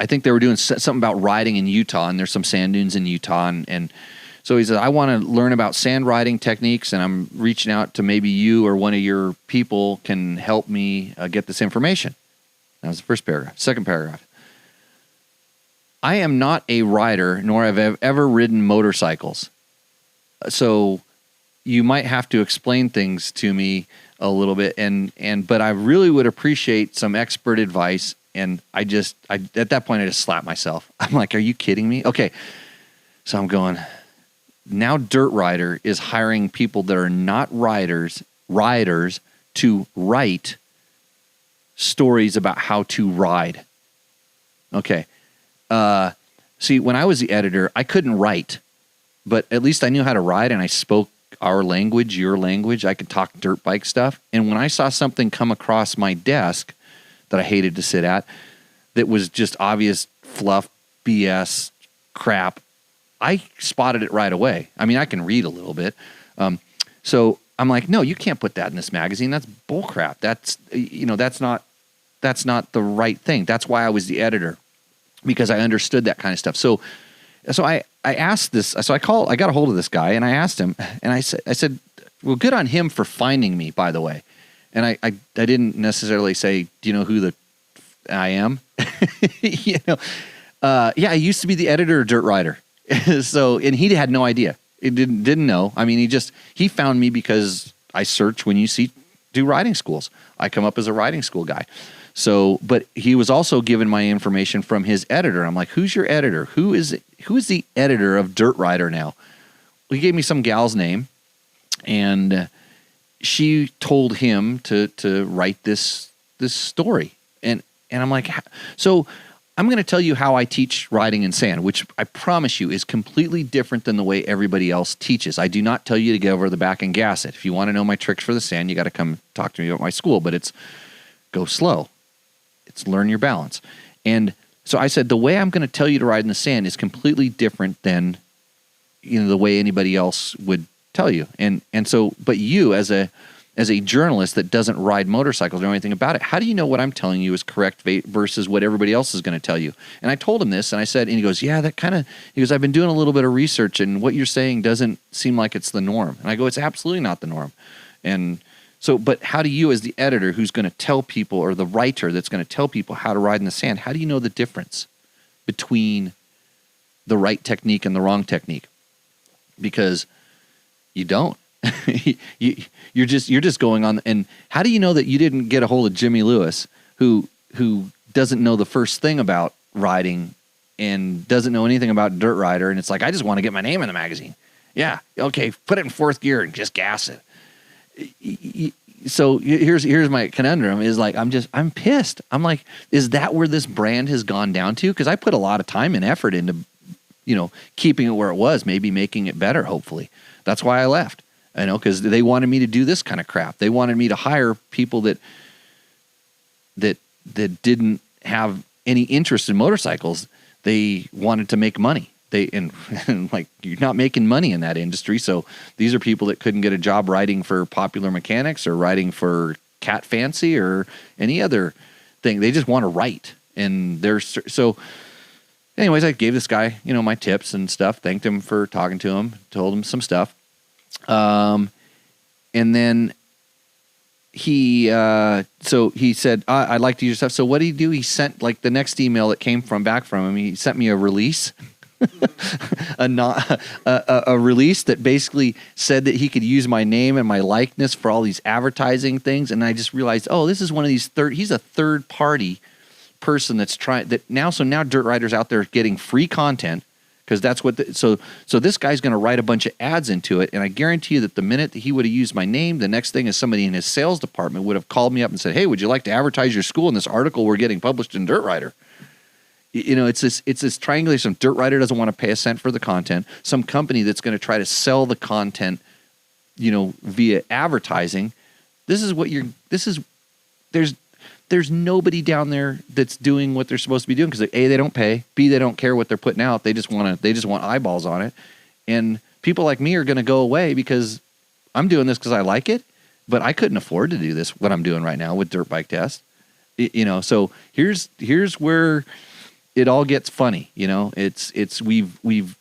Speaker 1: think they were doing something about riding in Utah, and there's some sand dunes in Utah, and so he said, I want to learn about sand riding techniques, and I'm reaching out to maybe you or one of your people can help me get this information. That was the first paragraph. Second paragraph. I am not a rider, nor have I ever ridden motorcycles. So you might have to explain things to me a little bit, but I really would appreciate some expert advice. And I at that point I just slapped myself. I'm like, are you kidding me? Okay. So I'm going, now Dirt Rider is hiring people that are not riders to write stories about how to ride. Okay. See, when I was the editor, I couldn't write, but at least I knew how to ride, and I spoke our language, your language. I could talk dirt bike stuff. And when I saw something come across my desk that I hated to sit at, that was just obvious fluff, BS, crap, I spotted it right away. I mean, I can read a little bit. So I'm like, no, you can't put that in this magazine. That's bullcrap. That's not the right thing. That's why I was the editor, because I understood that kind of stuff. So I asked this. So I got a hold of this guy, and I asked him, and I said, well, good on him for finding me, by the way. And I didn't necessarily say, do you know who I am? Yeah, I used to be the editor of Dirt Rider. So, and he had no idea. He didn't know. I mean, he found me because I search when you do riding schools. I come up as a riding school guy. So, but he was also given my information from his editor. I'm like, who's your editor? Who is the editor of Dirt Rider now? Well, he gave me some gal's name, and she told him to write this story. And I'm like, so I'm going to tell you how I teach riding in sand, which I promise you is completely different than the way everybody else teaches. I do not tell you to get over the back and gas it. If you want to know my tricks for the sand, you got to come talk to me about my school, but it's go slow. It's learn your balance. And so I said, the way I'm going to tell you to ride in the sand is completely different than, the way anybody else would tell you. And so, but you as a journalist that doesn't ride motorcycles or know anything about it, how do you know what I'm telling you is correct versus what everybody else is going to tell you? And I told him this, and I said, and he goes, yeah, he goes, I've been doing a little bit of research, and what you're saying doesn't seem like it's the norm. And I go, it's absolutely not the norm. And so, but how do you, as the editor who's going to tell people, or the writer that's going to tell people how to ride in the sand, how do you know the difference between the right technique and the wrong technique? Because you don't. You're just going on. And how do you know that you didn't get a hold of Jimmy Lewis, who doesn't know the first thing about riding and doesn't know anything about Dirt Rider, and it's like, I just want to get my name in the magazine. Yeah, okay, put it in fourth gear and just gas it. So here's my conundrum is like, I'm pissed. I'm like, is that where this brand has gone down to? Because I put a lot of time and effort into, keeping it where it was, maybe making it better, hopefully. That's why I left. Because they wanted me to do this kind of crap. They wanted me to hire people that didn't have any interest in motorcycles. They wanted to make money. And like, you're not making money in that industry. So these are people that couldn't get a job riding for Popular Mechanics or riding for Cat Fancy or any other thing. They just want to write. And so anyways, I gave this guy, my tips and stuff, thanked him for talking to him, told him some stuff. And then he said, I'd like to use your stuff. So what did he do? He sent, like, the next email that came back from him, he sent me a release, a release that basically said that he could use my name and my likeness for all these advertising things. And I just realized, this is one of these he's a third party person that's trying that now. So now Dirt Riders out there getting free content. Because that's what so this guy's going to write a bunch of ads into it, and I guarantee you that the minute that he would have used my name, the next thing is somebody in his sales department would have called me up and said, "Hey, would you like to advertise your school in this article we're getting published in Dirt Rider?" It's this triangulation. Dirt Rider doesn't want to pay a cent for the content. Some company that's going to try to sell the content, via advertising. There's nobody down there that's doing what they're supposed to be doing because A, they don't pay, B, they don't care what they're putting out. They just want eyeballs on it. And people like me are going to go away because I'm doing this because I like it, but I couldn't afford to do this, what I'm doing right now with Dirt Bike Test. So here's where it all gets funny. We've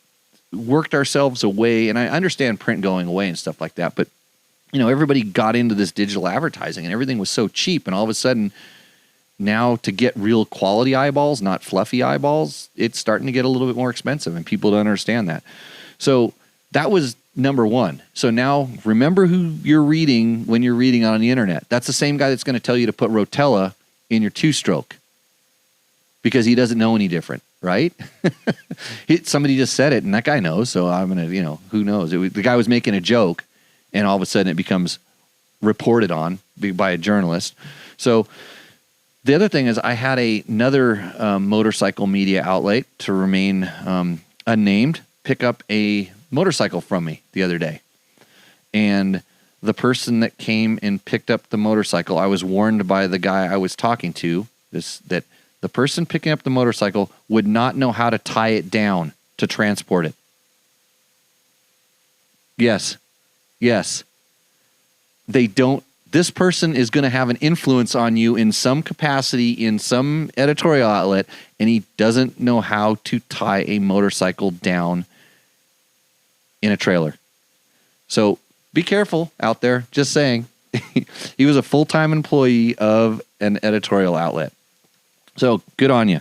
Speaker 1: worked ourselves away, and I understand print going away and stuff like that, but everybody got into this digital advertising and everything was so cheap, and all of a sudden now to get real quality eyeballs, not fluffy eyeballs, it's starting to get a little bit more expensive, and people don't understand that. So that was number one. So now remember who you're reading when you're reading on the internet. That's the same guy that's going to tell you to put Rotella in your 2-stroke because he doesn't know any different, right? Somebody just said it, and that guy knows, so I'm going to, who knows? The guy was making a joke, and all of a sudden it becomes reported on by a journalist. So the other thing is I had another motorcycle media outlet, to remain unnamed, pick up a motorcycle from me the other day. And the person that came and picked up the motorcycle, I was warned by the guy I was talking to, that the person picking up the motorcycle would not know how to tie it down to transport it. Yes. They don't. This person is going to have an influence on you in some capacity, in some editorial outlet, and he doesn't know how to tie a motorcycle down in a trailer. So be careful out there. Just saying. He was a full-time employee of an editorial outlet. So good on you.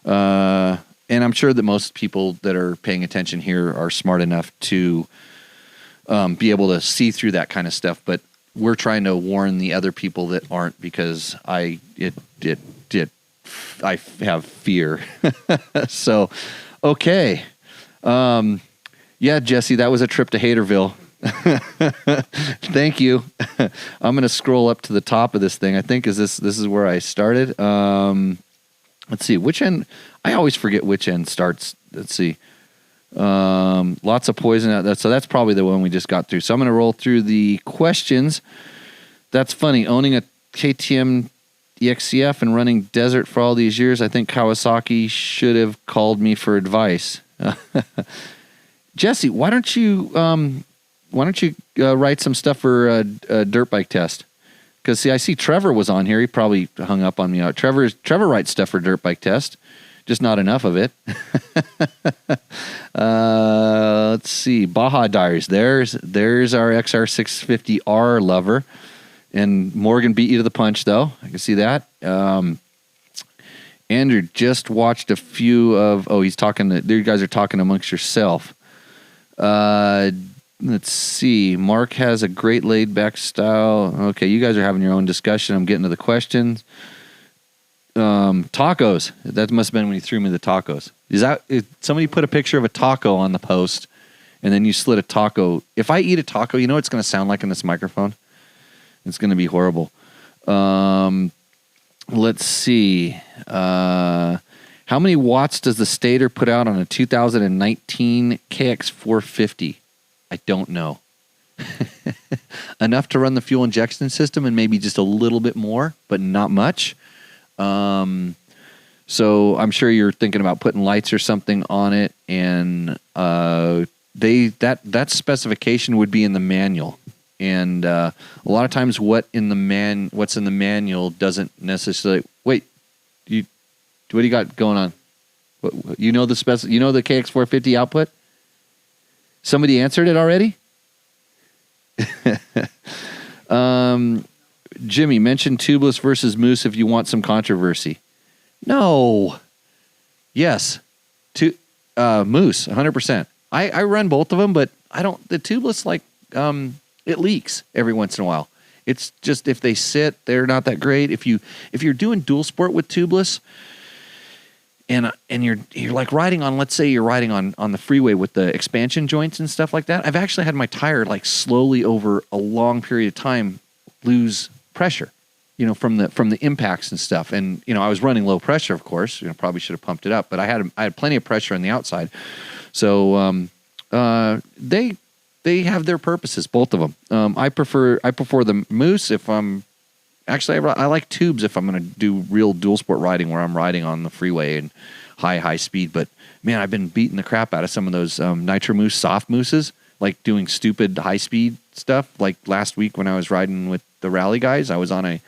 Speaker 1: And I'm sure that most people that are paying attention here are smart enough to be able to see through that kind of stuff. But we're trying to warn the other people that aren't, because I have fear. So, okay. Yeah, Jesse, that was a trip to Haterville. Thank you. I'm going to scroll up to the top of this thing. I think this is where I started. Let's see, which end? I always forget which end starts. Let's see. Lots of poison out there. So that's probably the one we just got through. So I'm going to roll through the questions. That's funny. Owning a KTM EXCF and running desert for all these years, I think Kawasaki should have called me for advice. Jesse, why don't you write some stuff for a dirt bike test? Because see, I see Trevor was on here. He probably hung up on me. Trevor writes stuff for dirt bike test, just not enough of it. Let's see, Baja Diaries. There's our XR650R lover, and Morgan beat you to the punch, though. I can see that. Andrew just watched a few of. Oh, he's talking. You guys are talking amongst yourself. Let's see. Mark has a great laid-back style. Okay, you guys are having your own discussion. I'm getting to the questions. Tacos. That must have been when you threw me the tacos. Somebody put a picture of a taco on the post, and then you slid a taco. If I eat a taco, you know what it's going to sound like in this microphone? It's going to be horrible. Let's see. How many watts does the stator put out on a 2019 KX450? I don't know. Enough to run the fuel injection system and maybe just a little bit more, but not much. So I'm sure you're thinking about putting lights or something on it, and that specification would be in the manual. And a lot of times, what's in the manual doesn't necessarily. Wait, what do you got going on? You know the KX450 output? Somebody answered it already? Jimmy, mention tubeless versus moose if you want some controversy. No. Yes. Moose, 100%. I run both of them, but I don't. The tubeless, it leaks every once in a while. It's just if they sit, they're not that great. If you're doing dual sport with tubeless, and you're like riding on, let's say you're riding on the freeway with the expansion joints and stuff like that. I've actually had my tire slowly over a long period of time lose pressure, from the impacts and stuff. And I was running low pressure, of course. Probably should have pumped it up, but I had plenty of pressure on the outside. So they have their purposes, both of them. I prefer the moose if I'm. Actually, I like tubes if I'm going to do real dual sport riding where I'm riding on the freeway and high speed. But, man, I've been beating the crap out of some of those Nitro Moose soft mooses, like doing stupid high speed stuff. Like last week when I was riding with the rally guys, I was on a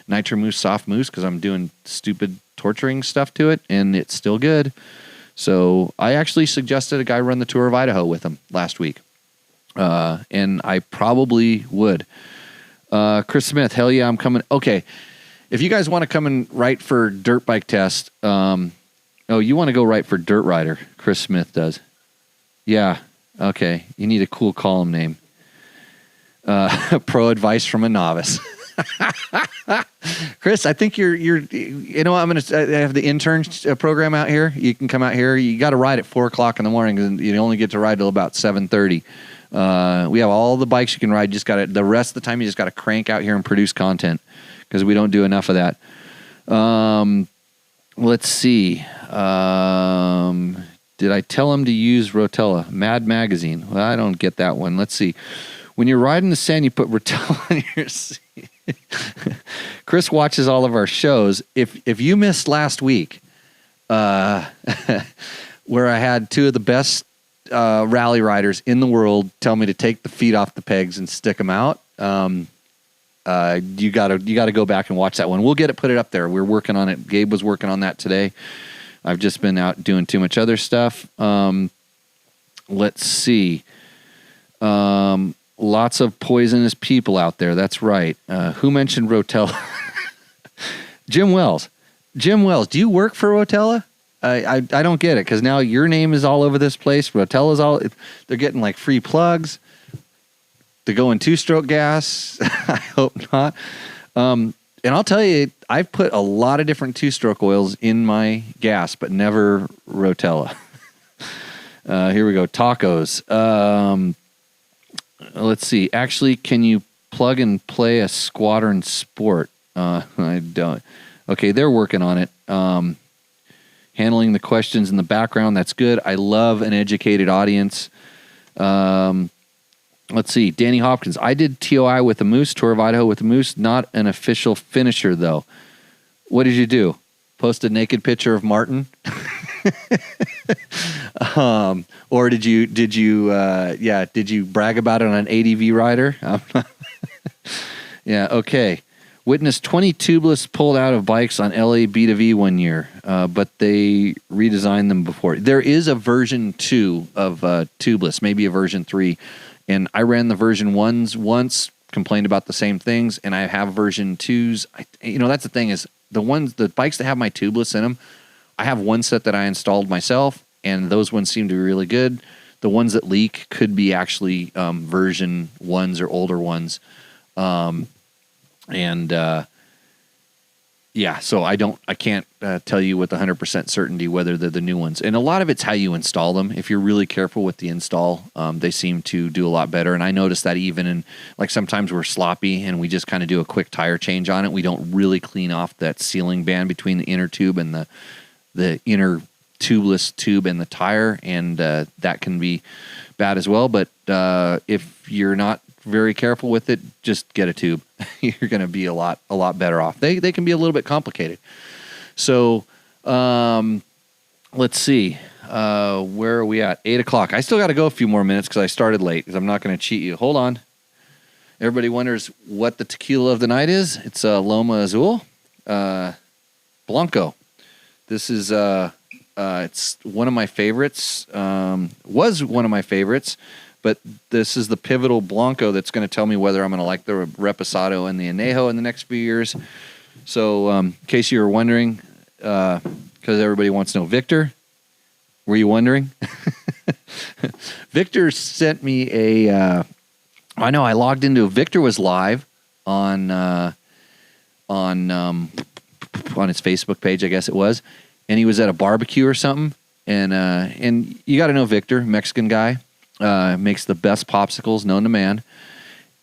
Speaker 1: Nitro Moose soft moose because I'm doing stupid torturing stuff to it, and it's still good. So I actually suggested a guy run the Tour of Idaho with him last week, and I probably would. Chris Smith, hell yeah, I'm coming. Okay, if you guys want to come and write for Dirt Bike Test, you want to go write for Dirt Rider, Chris Smith does. Yeah, Okay, you need a cool column name. Pro advice from a novice. Chris, I think you're. You know, I'm going to have the intern program out here. You can come out here. You got to ride at 4:00 in the morning, and you only get to ride till about 7:30. We have all the bikes you can ride. You just got to. The rest of the time, you just got to crank out here and produce content because we don't do enough of that. Let's see. Did I tell him to use Rotella? Mad Magazine. Well, I don't get that one. Let's see. When you're riding the sand, you put Rotella on your seat. Chris watches all of our shows. If you missed last week, where I had two of the best rally riders in the world tell me to take the feet off the pegs and stick them out, you gotta go back and watch that one. We'll put it up there. We're working on it. Gabe was working on that today. I've just been out doing too much other stuff. Let's see. Lots of poisonous people out there. That's right. Who mentioned Rotella? Jim Wells. Jim Wells, do you work for Rotella? I don't get it because now your name is all over this place. Rotella's they're getting like free plugs to go in 2-stroke gas. I hope not. And I'll tell you, I've put a lot of different 2-stroke oils in my gas, but never Rotella. Here we go. Tacos. Let's see. Actually, can you plug and play a Squadron Sport? I don't. Okay, they're working on it. Handling the questions in the background. That's good. I love an educated audience. Let's see. Danny Hopkins. I did TOI with a Moose, Tour of Idaho with a Moose. Not an official finisher, though. What did you do? Post a naked picture of Martin? Or did you brag about it on an ADV rider? Yeah, okay. Witnessed 20 tubeless pulled out of bikes on LA B2V one year, but they redesigned them before. There is a version 2 of tubeless, maybe a version 3, and I ran the version 1s once, complained about the same things, and I have version 2s. That's the thing is the bikes that have my tubeless in them, I have one set that I installed myself, and those ones seem to be really good. The ones that leak could be actually version 1s or older ones. So I can't tell you with 100% certainty whether they're the new ones. And a lot of it's how you install them. If you're really careful with the install, they seem to do a lot better. And I noticed that even in, like, sometimes we're sloppy and we just kind of do a quick tire change on it. We don't really clean off that sealing band between the inner tube and the inner tubeless tube and the tire, and that can be bad as well. But if you're not very careful with it, just get a tube. You're going to be a lot better off. They can be a little bit complicated. So let's see. Where are we at? 8:00. I still got to go a few more minutes because I started late, because I'm not going to cheat you. Hold on. Everybody wonders what the tequila of the night is. It's Loma Azul Blanco. This is it's one of my favorites. Was one of my favorites, but this is the pivotal Blanco that's going to tell me whether I'm going to like the Reposado and the Añejo in the next few years. So, in case you were wondering, because everybody wants to know, Victor, were you wondering? Victor sent me a. I know I logged into. Victor was live on his Facebook page, I guess it was, and he was at a barbecue or something. And you got to know Victor, Mexican guy, makes the best popsicles known to man.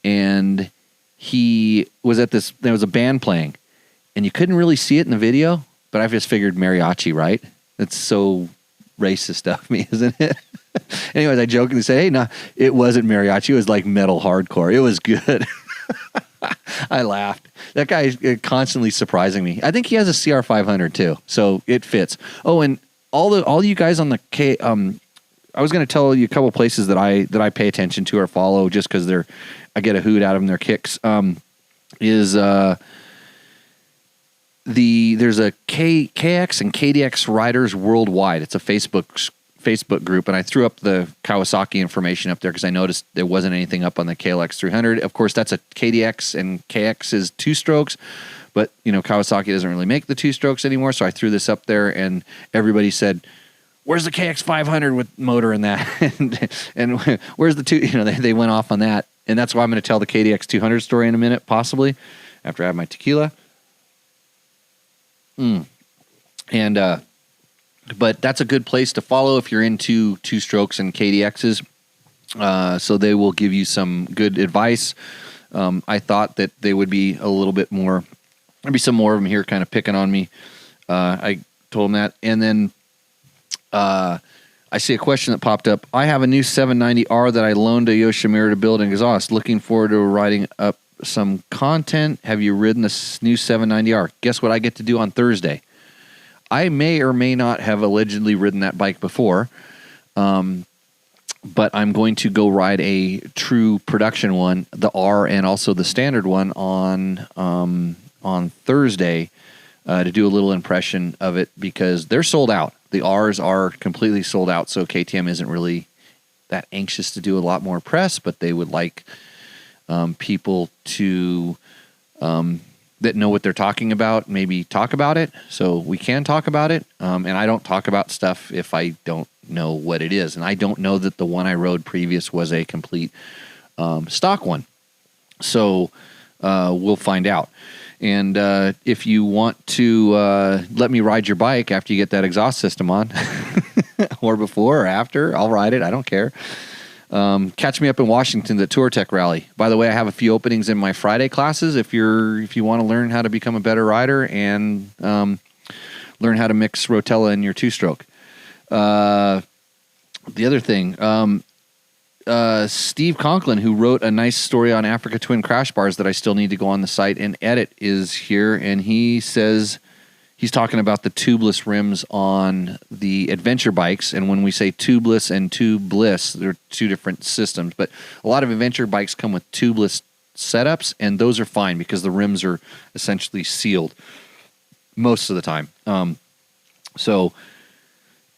Speaker 1: And he was at this. There was a band playing, and you couldn't really see it in the video, but I just figured mariachi, right? That's so racist of me, isn't it? Anyways, I jokingly say, hey, no, it wasn't mariachi. It was like metal hardcore. It was good. I laughed. That guy is constantly surprising me. I think he has a CR500 too, so it fits. Oh, and all you guys on the K. I was going to tell you a couple places that I pay attention to or follow just because I get a hoot out of them. Their kicks there's a KX and KDX Riders Worldwide. It's a Facebook group, and I threw up the Kawasaki information up there because I noticed there wasn't anything up on the KLX 300. Of course, that's a KDX, and KX is 2 strokes, but Kawasaki doesn't really make the 2 strokes anymore, so I threw this up there, and everybody said, where's the KX 500 with motor in that? and where's the two? They went off on that. And that's why I'm going to tell the KDX 200 story in a minute, possibly, after I have my tequila. But that's a good place to follow if you're into two-strokes and KDXs. So they will give you some good advice. I thought that they would be a little bit more, there'd be some more of them here kind of picking on me. I told them that. And then I see a question that popped up. I have a new 790R that I loaned to Yoshimura to build an exhaust. Looking forward to writing up some content. Have you ridden this new 790R? Guess what I get to do on Thursday? I may or may not have allegedly ridden that bike before, but I'm going to go ride a true production one, the R and also the standard one on Thursday to do a little impression of it because they're sold out. The R's are completely sold out, so KTM isn't really that anxious to do a lot more press, but they would like people to that know what they're talking about maybe talk about it, so we can talk about it. And I don't talk about stuff if I don't know what it is, and I don't know that the one I rode previous was a complete stock one. So we'll find out. And if you want to let me ride your bike after you get that exhaust system on, or before or after, I'll ride it. I don't care. Catch me up in Washington, the Tour Tech Rally. By the way, I have a few openings in my Friday classes if you want to learn how to become a better rider and learn how to mix Rotella in your two-stroke. The other thing, Steve Conklin, who wrote a nice story on Africa Twin crash bars that I still need to go on the site and edit, is here, and he says he's talking about the tubeless rims on the adventure bikes. And when we say tubeless and tubeless, they're two different systems. But a lot of adventure bikes come with tubeless setups, and those are fine because the rims are essentially sealed most of the time.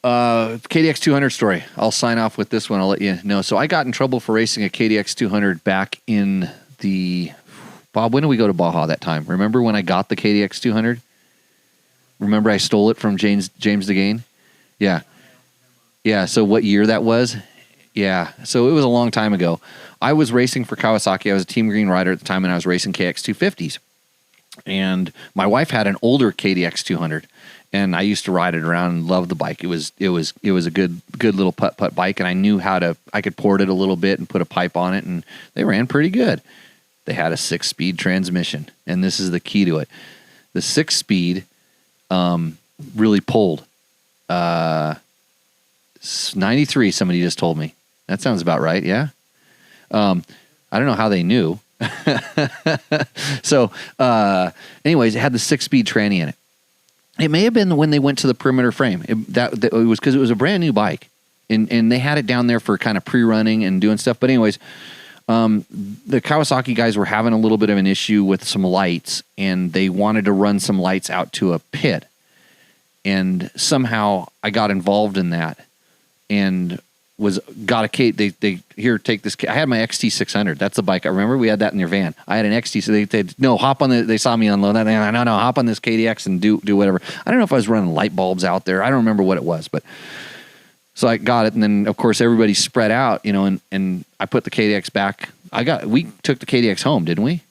Speaker 1: KDX 200 story. I'll sign off with this one. I'll let you know. So I got in trouble for racing a KDX 200 back in Bob, when did we go to Baja that time? Remember when I got the KDX 200? Remember I stole it from James DeGain? Yeah. Yeah, so what year that was? Yeah, so it was a long time ago. I was racing for Kawasaki. I was a Team Green rider at the time, and I was racing KX 250s. And my wife had an older KDX 200. And I used to ride it around and love the bike. It was a good little putt bike, and I knew I could port it a little bit and put a pipe on it, and they ran pretty good. They had a 6-speed transmission, and this is the key to it. The 6-speed really pulled. 93, somebody just told me. That sounds about right, yeah? I don't know how they knew. So, anyways, it had the 6-speed tranny in it. It may have been when they went to the perimeter frame. It was because it was a brand new bike, and they had it down there for kind of pre-running and doing stuff. But anyways, the Kawasaki guys were having a little bit of an issue with some lights, and they wanted to run some lights out to a pit. And somehow I got involved in that, and take this. I had my XT600. That's the bike. I remember we had that in your van. I had an XT. So they saw me unload that. No, hop on this KDX and do whatever. I don't know if I was running light bulbs out there. I don't remember what it was, but so I got it. And then of course everybody spread out, and I put the KDX back. We took the KDX home, didn't we?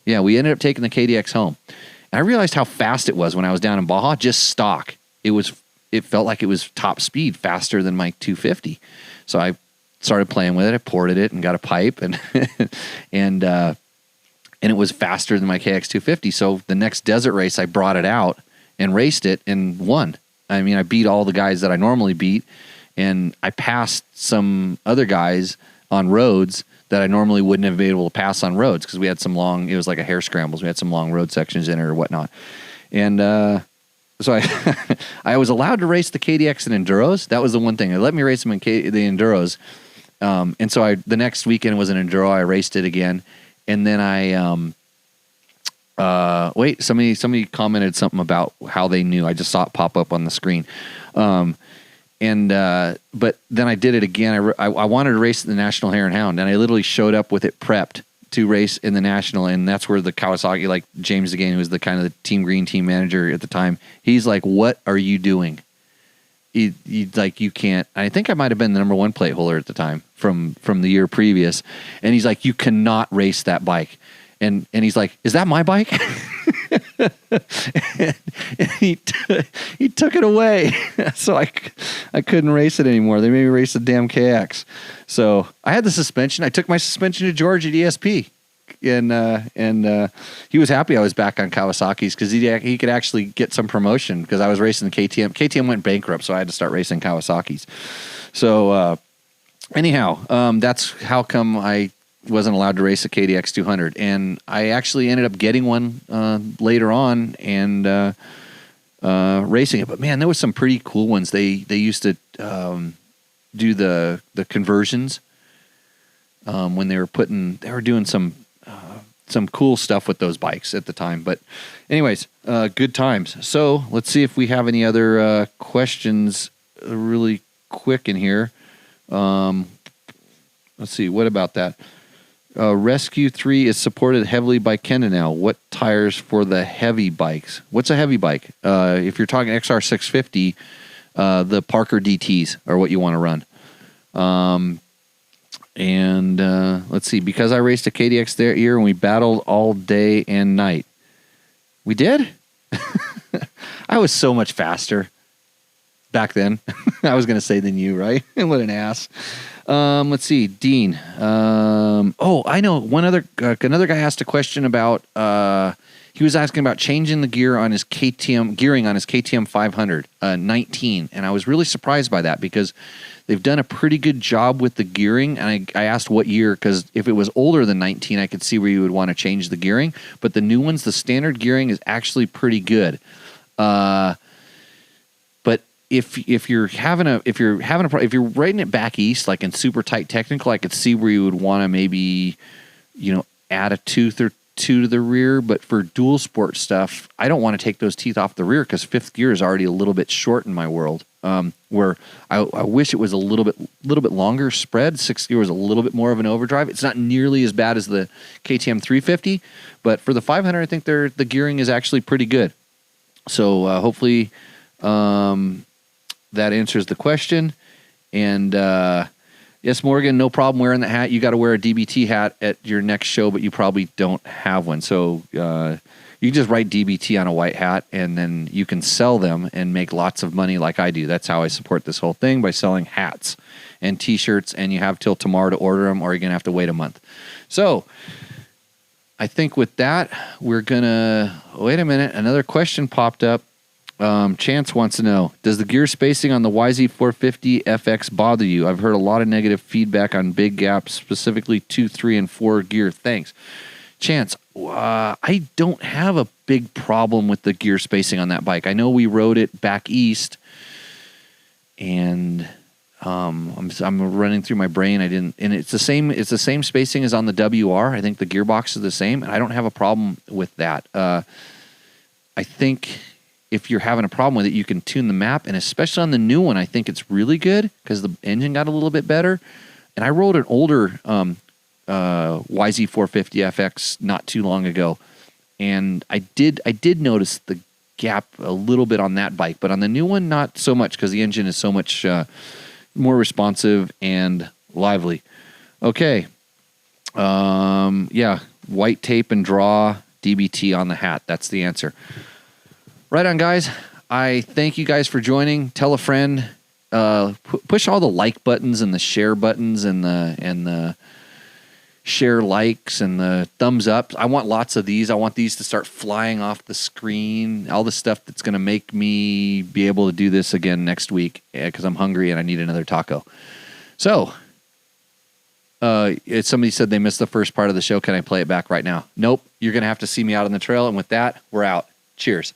Speaker 1: Yeah, we ended up taking the KDX home. And I realized how fast it was when I was down in Baja, just stock. It felt like it was top speed, faster than my 250. So I started playing with it. I ported it and got a pipe, and and it was faster than my KX 250. So the next desert race, I brought it out and raced it and won. I mean, I beat all the guys that I normally beat, and I passed some other guys on roads that I normally wouldn't have been able to pass on roads because we had some long. It was like a hare scrambles. We had some long road sections in it or whatnot, and. So I was allowed to race the KDX and Enduros. That was the one thing. They let me race them in the Enduros. And so the next weekend was an Enduro. I raced it again. And then somebody commented something about how they knew. I just saw it pop up on the screen. But then I did it again. I wanted to race the National Hare and Hound, and I literally showed up with it prepped to race in the National, and that's where the Kawasaki, like James DeGain, who was the kind of the Team Green team manager at the time, he's like, "What are you doing?" He's like, you can't. I think I might have been the number one plate holder at the time from the year previous. And he's like, you cannot race that bike. And he's like, is that my bike? and he took it away. So I couldn't race it anymore. They made me race the damn KX. So I had the suspension. I took my suspension to George at ESP. And he was happy I was back on Kawasaki's because he could actually get some promotion because I was racing the KTM. KTM went bankrupt, so I had to start racing Kawasaki's. So anyhow, that's how come I wasn't allowed to race a KDX 200, and I actually ended up getting one later on and racing it. But man, there was some pretty cool ones. They used to do the conversions when they were doing some cool stuff with those bikes at the time. But anyways, good times. So let's see if we have any other questions really quick in here. Let's see. What about that? Rescue 3 is supported heavily by Kenda now. What tires for the heavy bikes? What's a heavy bike? If you're talking XR650, the Parker DTs are what you want to run. And let's see, because I raced a KDX that year and we battled all day and night. We did? I was so much faster back then. I was going to say than you, right? What an ass. Let's see, Dean. I know another guy asked a question about, he was asking about changing the gearing on his KTM 500, 19. And I was really surprised by that because they've done a pretty good job with the gearing. And I asked what year, because if it was older than 19, I could see where you would want to change the gearing. But the new ones, the standard gearing is actually pretty good. But if you're riding it back east, like in super tight technical, I could see where you would want to maybe, add a tooth or two to the rear. But for dual sport stuff, I don't want to take those teeth off the rear because fifth gear is already a little bit short in my world. Where I wish it was a little bit longer spread. Sixth gear was a little bit more of an overdrive. It's not nearly as bad as the KTM 350, but for the 500, I think the gearing is actually pretty good. So hopefully that answers the question. And yes, Morgan, no problem wearing the hat. You got to wear a DBT hat at your next show, but you probably don't have one. So you can just write DBT on a white hat, and then you can sell them and make lots of money like I do. That's how I support this whole thing, by selling hats and T-shirts, and you have till tomorrow to order them, or you're going to have to wait a month. So I think with that, we're going to... Wait a minute. Another question popped up. Chance wants to know, does the gear spacing on the YZ450 FX bother you? I've heard a lot of negative feedback on big gaps, specifically 2, 3, and 4 gear. Thanks. Chance, I don't have a big problem with the gear spacing on that bike. I know we rode it back east, and I'm running through my brain. And it's the same. It's the same spacing as on the WR. I think the gearbox is the same, and I don't have a problem with that. I think if you're having a problem with it, you can tune the map, and especially on the new one, I think it's really good because the engine got a little bit better. And I rode an older YZ450 FX not too long ago, and I did notice the gap a little bit on that bike, but on the new one, not so much because the engine is so much more responsive and lively. Okay, yeah, white tape and draw DBT on the hat. That's the answer. Right on, guys. I thank you guys for joining. Tell a friend. Push all the like buttons and the share buttons and the share likes and the thumbs up. I want lots of these. I want these to start flying off the screen. All the stuff that's going to make me be able to do this again next week because I'm hungry and I need another taco. So, somebody said they missed the first part of the show. Can I play it back right now? Nope. You're going to have to see me out on the trail. And with that, we're out. Cheers.